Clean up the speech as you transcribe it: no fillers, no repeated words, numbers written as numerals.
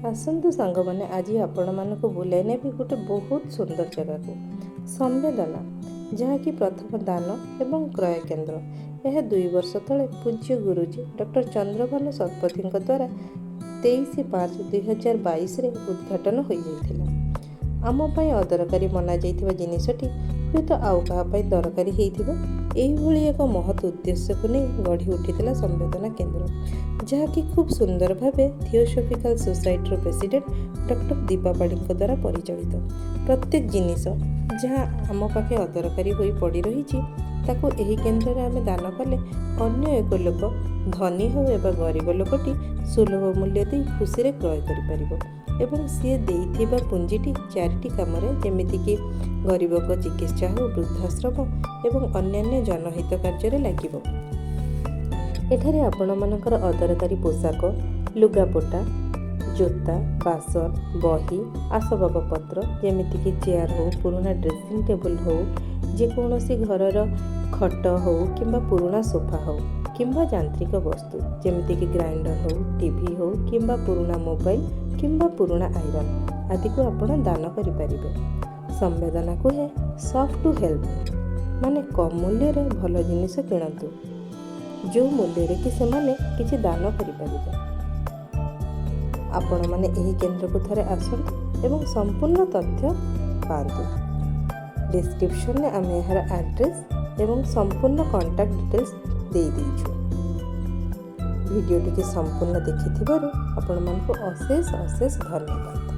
आसतु सांग मैंने आज आपण मानक बुलाई नेबी गोटे बहुत सुंदर जगह को संवेदना जहाँकि प्रथम दान एवं क्रय केन्द्र। यह 2 वर्ष तले पूज्य गुरुजी डॉक्टर चंद्रभानु शतपथी द्वारा 23/5/2022 उद्घाटन हो जाइथिला। आम पाई अदरकारी मना जाइथिबा जिनिसटी हुए तो आउ कहा दरकारी होइथिबो। एहिभଳି एक महत् उद्देश्य को नहीं गढ़ी उठिथिला संवेदना केन्द्र, जहाँकि खूब सुंदर भावे theosophical society president doctor Deepa पाढ़ी द्वारा परिचालित। प्रत्येक जिनिस जहाँ आम पाखे अदरकारी हो पड़ी रही ताको एही केन्द्र में आम दान कले अन्य एक लोक धनी हो एवं गरीब लोकटी सुलभ मूल्य दे खुशी रे क्रय करिपारिबो एवं सी देइथिबा पुंजीटी चारिटी कामरे जेमितिकि गरीब को चिकित्सा हो, वृद्धाश्रम एवं अन्यान्य जनहित कार्य लागिबो। एठारे आपण मानकर अदरकारी पोशाक, लुगापोटा, जोता, बासन, बही, आसबाबपत्र जेमितिकि चेयर हो, पुराना ड्रेसिंग टेबल हो, जेकोसी घरर खट हो किंबा पुराना सोफा हो किंबा यांत्रिक वस्तु जेमितिकि ग्राइंडर हो, टीवी हो किंबा पुराना मोबाइल किंबा पुराना आयरन आदि को आपण दान करिपारिबे। संवेदना को है सॉफ्ट टू हेल्प माने कम मूल्य रे भल जिनिस किणतु जो मूल्य रे कि से माने किछि दान करिपारिबे। आपण माने एही केन्द्र को थरे आसंतु एवं संपूर्ण तथ्य पांतु। डिस्क्रिप्शन में आम यार एड्रेस एवं संपूर्ण कांटेक्ट डिटेल्स दे दीछु। वीडियो टी संपूर्ण देखि आपण मानको अशेष अशेष धन्यवाद।